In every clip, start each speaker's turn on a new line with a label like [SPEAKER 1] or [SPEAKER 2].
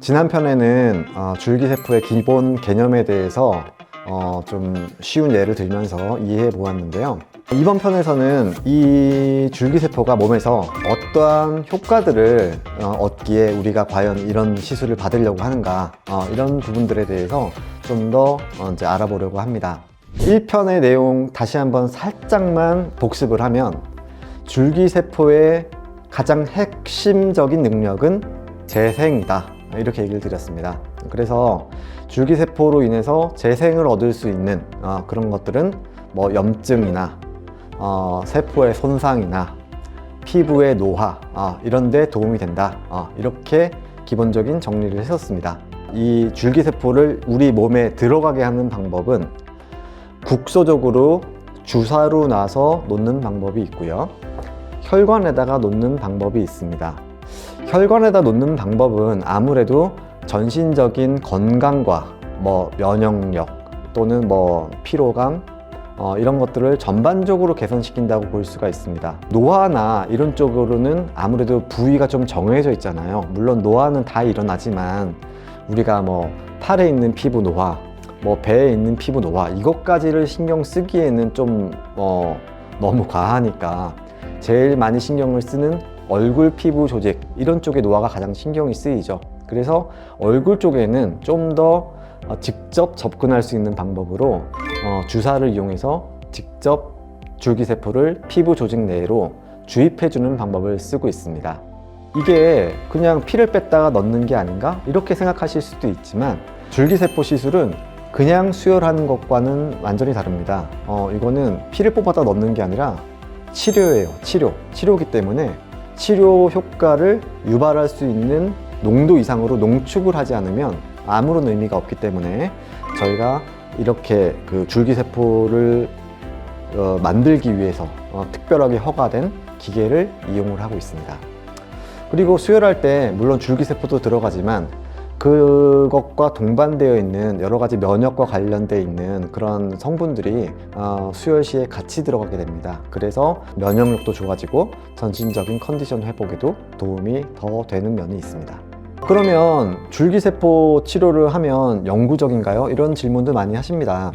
[SPEAKER 1] 지난 편에는 줄기세포의 기본 개념에 대해서 좀 쉬운 예를 들면서 이해해 보았는데요. 이번 편에서는 이 줄기세포가 몸에서 어떠한 효과들을 얻기에 우리가 과연 이런 시술을 받으려고 하는가, 이런 부분들에 대해서 좀 더 이제 알아보려고 합니다. 1편의 내용 다시 한번 살짝만 복습을 하면, 줄기세포의 가장 핵심적인 능력은 재생이다, 이렇게 얘기를 드렸습니다. 그래서 줄기세포로 인해서 재생을 얻을 수 있는 그런 것들은 뭐 염증이나 세포의 손상이나 피부의 노화, 이런 데 도움이 된다, 이렇게 기본적인 정리를 했었습니다. 이 줄기세포를 우리 몸에 들어가게 하는 방법은 국소적으로 주사로 놔서 놓는 방법이 있고요, 혈관에다가 놓는 방법이 있습니다. 혈관에다 놓는 방법은 아무래도 전신적인 건강과 뭐 면역력 또는 뭐 피로감, 이런 것들을 전반적으로 개선시킨다고 볼 수가 있습니다. 노화나 이런 쪽으로는 아무래도 부위가 좀 정해져 있잖아요. 물론 노화는 다 일어나지만 우리가 뭐 팔에 있는 피부 노화, 뭐 배에 있는 피부 노화, 이것까지를 신경 쓰기에는 좀 너무 과하니까 제일 많이 신경을 쓰는 얼굴 피부 조직, 이런 쪽의 노화가 가장 신경이 쓰이죠. 그래서 얼굴 쪽에는 좀 더 직접 접근할 수 있는 방법으로 주사를 이용해서 직접 줄기세포를 피부 조직 내로 주입해 주는 방법을 쓰고 있습니다. 이게 그냥 피를 뺐다가 넣는 게 아닌가? 이렇게 생각하실 수도 있지만, 줄기세포 시술은 그냥 수혈하는 것과는 완전히 다릅니다. 이거는 피를 뽑아다 넣는 게 아니라 치료예요. 치료이기 때문에 치료 효과를 유발할 수 있는 농도 이상으로 농축을 하지 않으면 아무런 의미가 없기 때문에 저희가 이렇게 그 줄기세포를 만들기 위해서 특별하게 허가된 기계를 이용을 하고 있습니다. 그리고 수혈할 때 물론 줄기세포도 들어가지만 그것과 동반되어 있는 여러 가지 면역과 관련되어 있는 그런 성분들이 수혈 시에 같이 들어가게 됩니다. 그래서 면역력도 좋아지고 전신적인 컨디션 회복에도 도움이 더 되는 면이 있습니다. 그러면 줄기세포 치료를 하면 영구적인가요? 이런 질문도 많이 하십니다.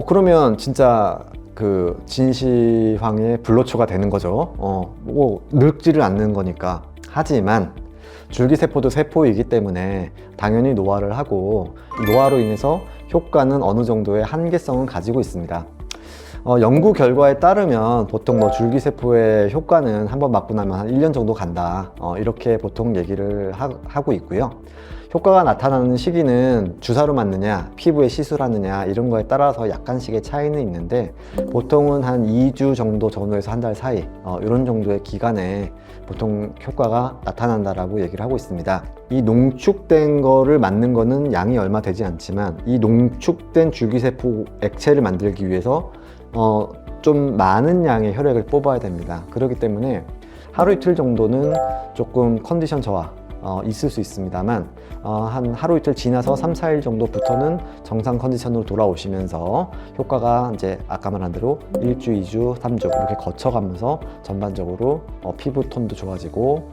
[SPEAKER 1] 그러면 진짜 그 진시황의 불로초가 되는 거죠. 뭐 늙지를 않는 거니까. 하지만 줄기세포도 세포이기 때문에 당연히 노화를 하고, 노화로 인해서 효과는 어느 정도의 한계성을 가지고 있습니다. 연구 결과에 따르면 보통 뭐 줄기세포의 효과는 한번 맞고 나면 한 1년 정도 간다, 이렇게 보통 얘기를 하고 있고요. 효과가 나타나는 시기는 주사로 맞느냐, 피부에 시술하느냐, 이런 거에 따라서 약간씩의 차이는 있는데, 보통은 한 2주 정도 전후에서 한 달 사이, 이런 정도의 기간에 보통 효과가 나타난다라고 얘기를 하고 있습니다. 이 농축된 거를 맞는 거는 양이 얼마 되지 않지만, 이 농축된 줄기세포 액체를 만들기 위해서 좀 많은 양의 혈액을 뽑아야 됩니다. 그렇기 때문에 하루 이틀 정도는 조금 컨디션 저하 있을 수 있습니다만, 한 하루 이틀 지나서 3, 4일 정도부터는 정상 컨디션으로 돌아오시면서 효과가 이제 아까 말한 대로 1주, 2주, 3주 이렇게 거쳐가면서 전반적으로 피부 톤도 좋아지고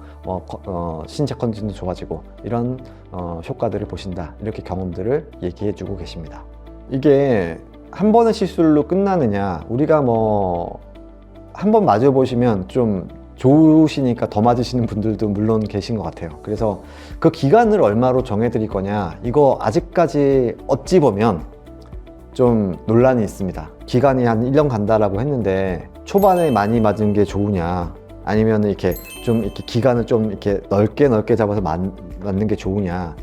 [SPEAKER 1] 신체 컨디션도 좋아지고, 이런 효과들을 보신다, 이렇게 경험들을 얘기해 주고 계십니다. 이게 한 번의 시술로 끝나느냐, 우리가 뭐 한 번 맞아보시면 좀 좋으시니까 더 맞으시는 분들도 물론 계신 것 같아요. 그래서 그 기간을 얼마로 정해드릴 거냐, 이거 아직까지 어찌 보면 좀 논란이 있습니다. 기간이 한 1년 간다라고 했는데 초반에 많이 맞은 게 좋으냐, 아니면 이렇게 좀 이렇게 기간을 좀 이렇게 넓게 잡아서 맞는 게 좋으냐,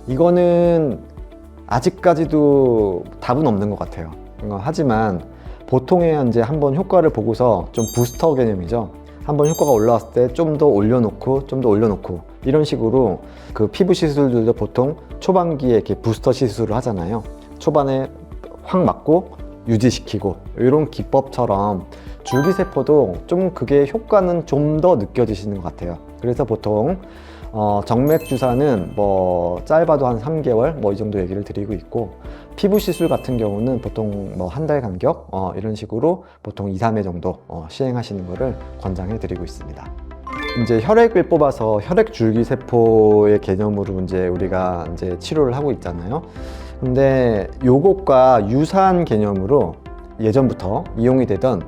[SPEAKER 1] 이거는 아직까지도 답은 없는 것 같아요. 하지만 보통의 이제 한번 효과를 보고서 좀 부스터 개념이죠. 한번 효과가 올라왔을 때 좀 더 올려놓고 이런 식으로 그 피부 시술들도 보통 초반기에 이렇게 부스터 시술을 하잖아요. 초반에 확 맞고 유지시키고, 이런 기법처럼 줄기세포도 좀 그게 효과는 좀 더 느껴지시는 것 같아요. 그래서 보통 정맥 주사는 뭐 짧아도 한 3개월 뭐 이 정도 얘기를 드리고 있고, 피부 시술 같은 경우는 보통 뭐 한 달 간격 이런 식으로 보통 2, 3회 정도 시행하시는 것을 권장해 드리고 있습니다. 이제 혈액을 뽑아서 혈액 줄기세포의 개념으로 이제 우리가 이제 치료를 하고 있잖아요. 근데 요것과 유사한 개념으로 예전부터 이용이 되던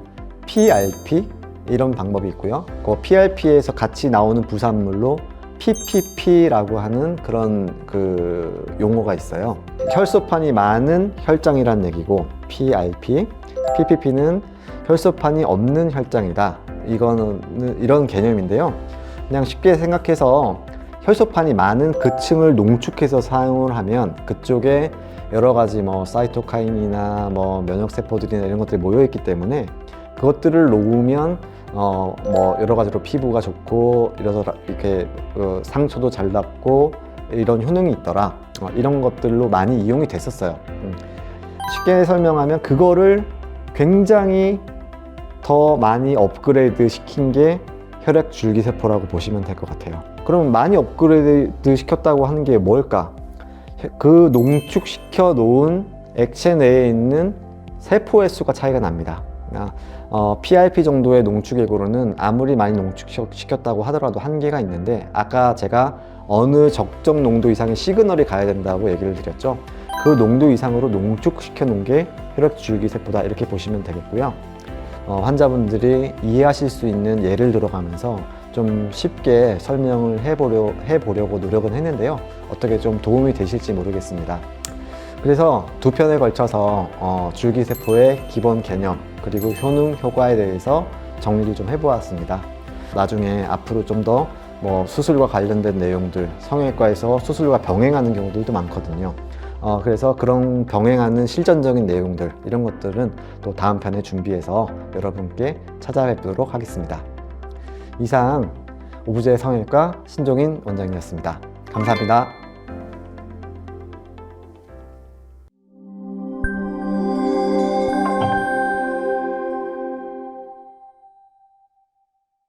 [SPEAKER 1] PRP 이런 방법이 있고요. 그 PRP에서 같이 나오는 부산물로 PPP라고 하는 그런 그 용어가 있어요. 혈소판이 많은 혈장이란 얘기고 PRP, PPP는 혈소판이 없는 혈장이다. 이거는 이런 개념인데요. 그냥 쉽게 생각해서 혈소판이 많은 그 층을 농축해서 사용을 하면 그쪽에 여러 가지 뭐 사이토카인이나 뭐 면역세포들이나 이런 것들이 모여 있기 때문에 그것들을 놓으면 뭐 여러 가지로 피부가 좋고 이렇게 상처도 잘 낫고 이런 효능이 있더라. 이런 것들로 많이 이용이 됐었어요. 쉽게 설명하면 그거를 굉장히 더 많이 업그레이드 시킨 게 혈액 줄기세포라고 보시면 될 것 같아요. 그럼 많이 업그레이드 시켰다고 하는 게 뭘까? 그 농축시켜 놓은 액체 내에 있는 세포의 수가 차이가 납니다. PRP 정도의 농축액으로는 아무리 많이 농축시켰다고 하더라도 한계가 있는데, 아까 제가 어느 적정 농도 이상의 시그널이 가야 된다고 얘기를 드렸죠. 그 농도 이상으로 농축시켜 놓은 게 혈액 줄기세포다, 이렇게 보시면 되겠고요. 환자분들이 이해하실 수 있는 예를 들어가면서 좀 쉽게 설명을 해보려고 노력은 했는데요. 어떻게 좀 도움이 되실지 모르겠습니다. 그래서 두 편에 걸쳐서 줄기세포의 기본 개념 그리고 효능, 효과에 대해서 정리를 좀 해보았습니다. 나중에 앞으로 좀 더 뭐 수술과 관련된 내용들, 성형외과에서 수술과 병행하는 경우들도 많거든요. 그래서 그런 병행하는 실전적인 내용들, 이런 것들은 또 다음 편에 준비해서 여러분께 찾아뵙도록 하겠습니다. 이상 오브제 성형외과 신종인 원장이었습니다. 감사합니다.